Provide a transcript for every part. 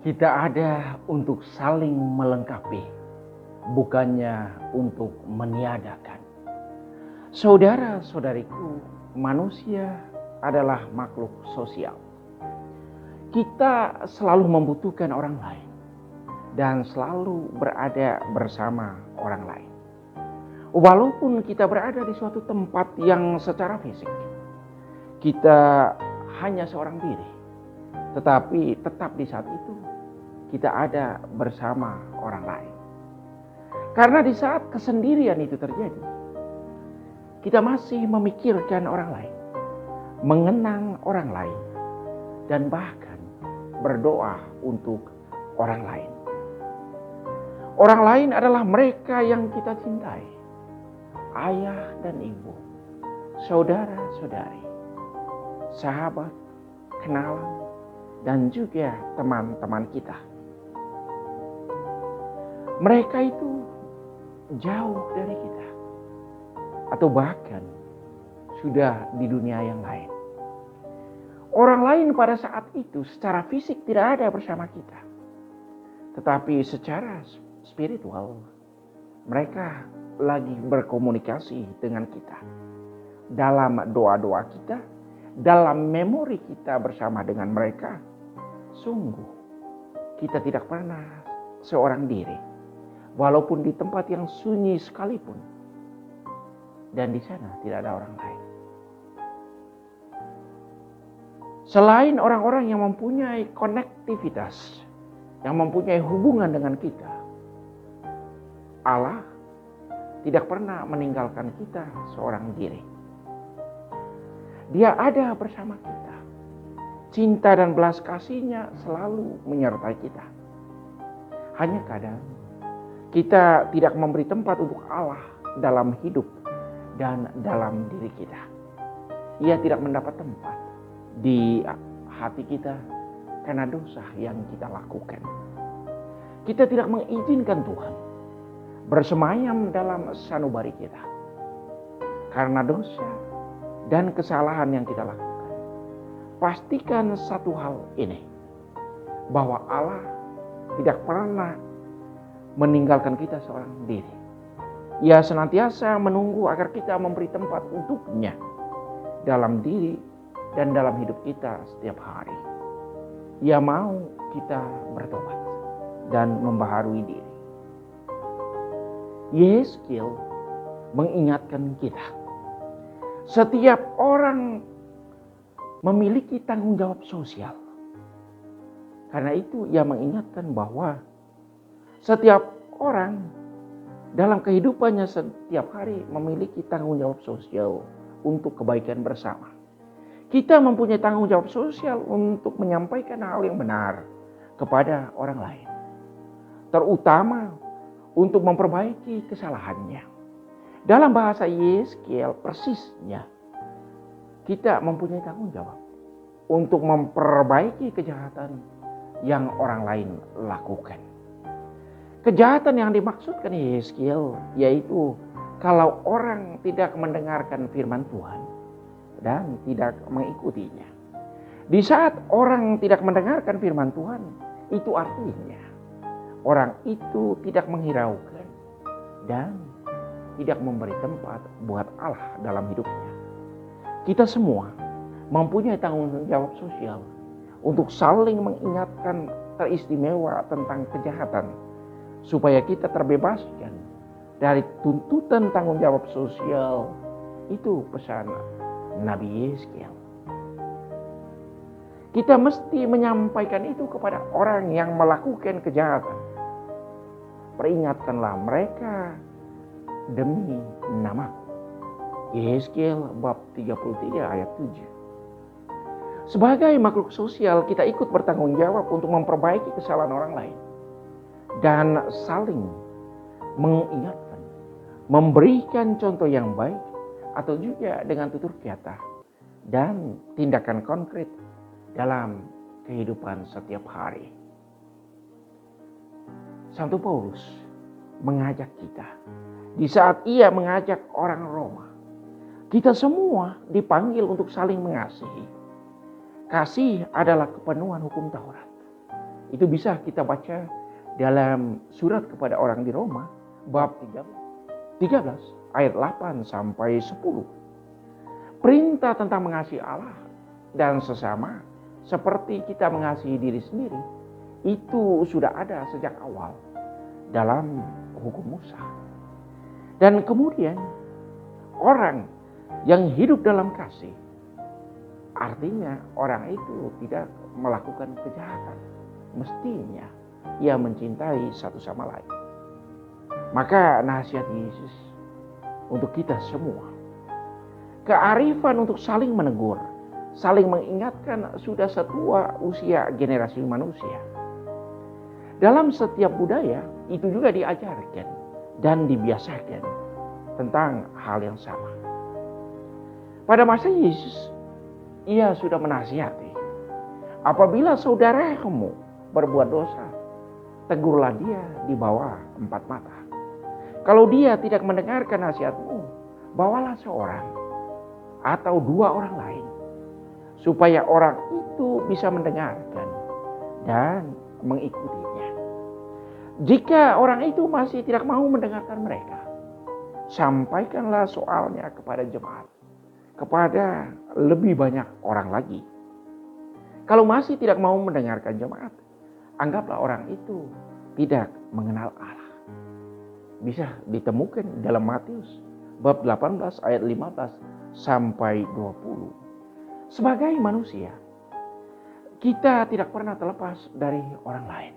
Kita ada untuk saling melengkapi, bukannya untuk meniadakan. Saudara-saudariku, manusia adalah makhluk sosial. Kita selalu membutuhkan orang lain dan selalu berada bersama orang lain. Walaupun kita berada di suatu tempat yang secara fisik, kita hanya seorang diri, tetapi tetap di saat itu kita ada bersama orang lain. Karena di saat kesendirian itu terjadi, kita masih memikirkan orang lain, mengenang orang lain, dan bahkan berdoa untuk orang lain. Orang lain adalah mereka yang kita cintai, ayah dan ibu, saudara-saudari, sahabat, kenalan, dan juga teman-teman kita. Mereka itu jauh dari kita, atau bahkan sudah di dunia yang lain. Orang lain pada saat itu secara fisik tidak ada bersama kita, tetapi secara spiritual mereka lagi berkomunikasi dengan kita. Dalam doa-doa kita, dalam memori kita bersama dengan mereka, sungguh kita tidak pernah seorang diri. Walaupun di tempat yang sunyi sekalipun, dan di sana tidak ada orang lain. Selain orang-orang yang mempunyai konektivitas, yang mempunyai hubungan dengan kita, Allah tidak pernah meninggalkan kita seorang diri. Dia ada bersama kita. Cinta dan belas kasih-Nya selalu menyertai kita. Hanya kadang kita tidak memberi tempat untuk Allah dalam hidup dan dalam diri kita. Ia tidak mendapat tempat di hati kita karena dosa yang kita lakukan. Kita tidak mengizinkan Tuhan bersemayam dalam sanubari kita karena dosa dan kesalahan yang kita lakukan. Pastikan satu hal ini, bahwa Allah tidak pernah meninggalkan kita seorang diri. Ia senantiasa menunggu agar kita memberi tempat untuknya dalam diri dan dalam hidup kita setiap hari. Ia mau kita bertobat dan membaharui diri. Yehezkiel mengingatkan kita, setiap orang memiliki tanggung jawab sosial. Karena itu ia mengingatkan bahwa setiap orang dalam kehidupannya setiap hari memiliki tanggung jawab sosial untuk kebaikan bersama. Kita mempunyai tanggung jawab sosial untuk menyampaikan hal yang benar kepada orang lain. Terutama untuk memperbaiki kesalahannya. Dalam bahasa Yehezkiel persisnya, kita mempunyai tanggung jawab untuk memperbaiki kejahatan yang orang lain lakukan. Kejahatan yang dimaksudkan Yehezkiel yaitu kalau orang tidak mendengarkan firman Tuhan dan tidak mengikutinya. Di saat orang tidak mendengarkan firman Tuhan, itu artinya orang itu tidak menghiraukan dan tidak memberi tempat buat Allah dalam hidupnya. Kita semua mempunyai tanggung jawab sosial untuk saling mengingatkan teristimewa tentang kejahatan, supaya kita terbebaskan dari tuntutan tanggung jawab sosial. Itu pesan Nabi Yehezkiel. Kita mesti menyampaikan itu kepada orang yang melakukan kejahatan. Peringatkanlah mereka demi namaku. Yehezkiel bab 33 ayat 7. Sebagai makhluk sosial, kita ikut bertanggung jawab untuk memperbaiki kesalahan orang lain dan saling mengingatkan, memberikan contoh yang baik, atau juga dengan tutur kata dan tindakan konkret dalam kehidupan setiap hari. Santo Paulus mengajak kita di saat ia mengajak orang Roma. Kita semua dipanggil untuk saling mengasihi. Kasih adalah kepenuhan hukum Taurat. Itu bisa kita baca dalam surat kepada orang di Roma bab 13 ayat 8 sampai 10. Perintah tentang mengasihi Allah dan sesama seperti kita mengasihi diri sendiri itu sudah ada sejak awal dalam hukum Musa. Dan kemudian orang yang hidup dalam kasih, artinya orang itu tidak melakukan kejahatan. Mestinya ia mencintai satu sama lain. Maka nasihat Yesus untuk kita semua, kearifan untuk saling menegur, saling mengingatkan sudah setua usia generasi manusia. Dalam setiap budaya itu juga diajarkan dan dibiasakan tentang hal yang sama. Pada masa Yesus, ia sudah menasihati, apabila saudaramu berbuat dosa, tegurlah dia di bawah 4 mata. Kalau dia tidak mendengarkan nasihatmu, bawalah seorang atau 2 orang lain, supaya orang itu bisa mendengarkan dan mengikutinya. Jika orang itu masih tidak mau mendengarkan mereka, sampaikanlah soalnya kepada jemaat, kepada lebih banyak orang lagi. Kalau masih tidak mau mendengarkan jemaat, anggaplah orang itu tidak mengenal Allah. Bisa ditemukan dalam Matius bab 18 ayat 15 sampai 20. Sebagai manusia, kita tidak pernah terlepas dari orang lain.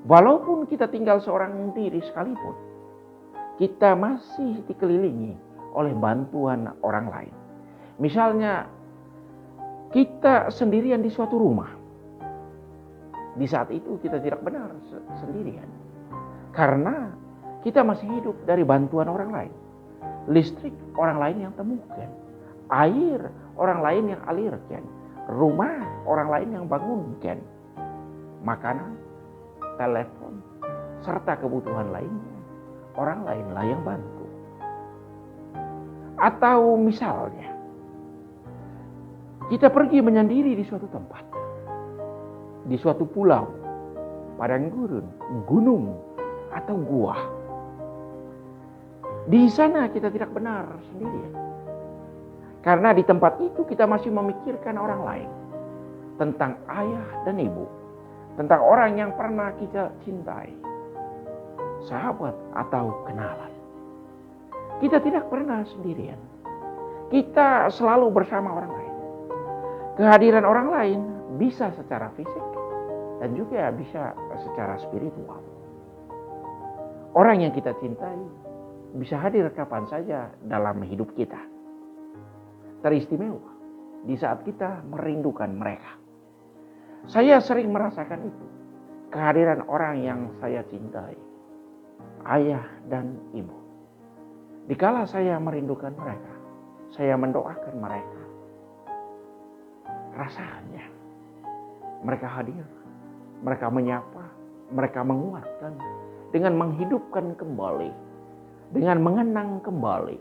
Walaupun kita tinggal seorang diri sekalipun, kita masih dikelilingi oleh bantuan orang lain. Misalnya, kita sendirian di suatu rumah. Di saat itu kita tidak benar sendirian. Karena kita masih hidup dari bantuan orang lain. Listrik orang lain yang temukan. Air orang lain yang alirkan. Rumah orang lain yang bangunkan. Makanan, telepon, serta kebutuhan lainnya, orang lainlah yang bantu. Atau misalnya, kita pergi menyendiri di suatu tempat, di suatu pulau, padang gurun, gunung, atau gua. Di sana kita tidak benar sendirian. Karena di tempat itu kita masih memikirkan orang lain, tentang ayah dan ibu, tentang orang yang pernah kita cintai, sahabat atau kenalan. Kita tidak pernah sendirian. Kita selalu bersama orang lain. Kehadiran orang lain bisa secara fisik dan juga bisa secara spiritual. Orang yang kita cintai bisa hadir kapan saja dalam hidup kita. Teristimewa di saat kita merindukan mereka. Saya sering merasakan itu. Kehadiran orang yang saya cintai. Ayah dan ibu. Dikala saya merindukan mereka, saya mendoakan mereka. Rasanya mereka hadir, mereka menyapa, mereka menguatkan dengan menghidupkan kembali, dengan mengenang kembali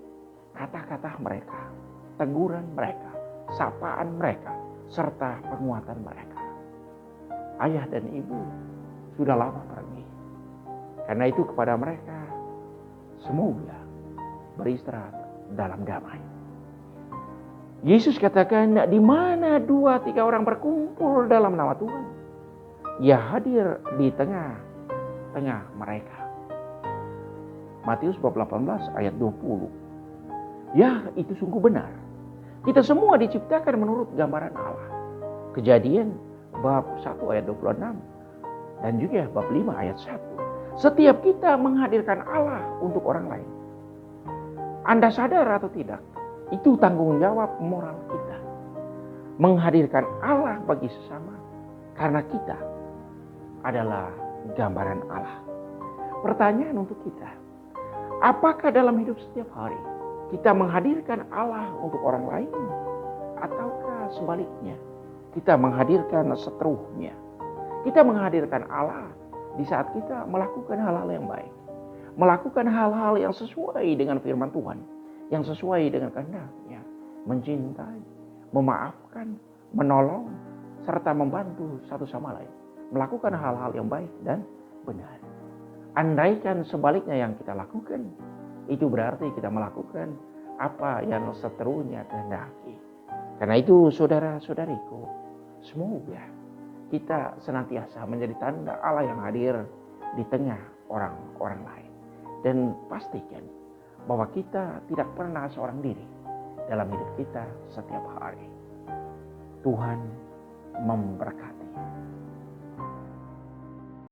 kata-kata mereka, teguran mereka, sapaan mereka, serta penguatan mereka. Ayah dan ibu sudah lama pergi. Karena itu kepada mereka, semoga beristirahat dalam damai. Yesus katakan, di mana 2-3 orang berkumpul dalam nama Tuhan, Ia hadir di tengah-tengah mereka. Matius bab 18 ayat 20. Ya, itu sungguh benar. Kita semua diciptakan menurut gambaran Allah. Kejadian bab 1 ayat 26 dan juga bab 5 ayat 1. Setiap kita menghadirkan Allah untuk orang lain. Anda sadar atau tidak? Itu tanggung jawab moral kita. Menghadirkan Allah bagi sesama karena kita adalah gambaran Allah. Pertanyaan untuk kita, apakah dalam hidup setiap hari kita menghadirkan Allah untuk orang lain? Ataukah sebaliknya, kita menghadirkan seteruhnya? Kita menghadirkan Allah di saat kita melakukan hal-hal yang baik. Melakukan hal-hal yang sesuai dengan firman Tuhan. Yang sesuai dengan kehendak-Nya. Mencintai, memaafkan, menolong, serta membantu satu sama lain. melakukan hal-hal yang baik dan benar. Andaikan sebaliknya yang kita lakukan, itu berarti kita melakukan apa yang seterunya kehendaki. Karena itu saudara-saudariku, semoga kita senantiasa menjadi tanda Allah yang hadir di tengah orang-orang lain. Dan pastikan bahwa kita tidak pernah seorang diri dalam hidup kita setiap hari. Tuhan memberkati.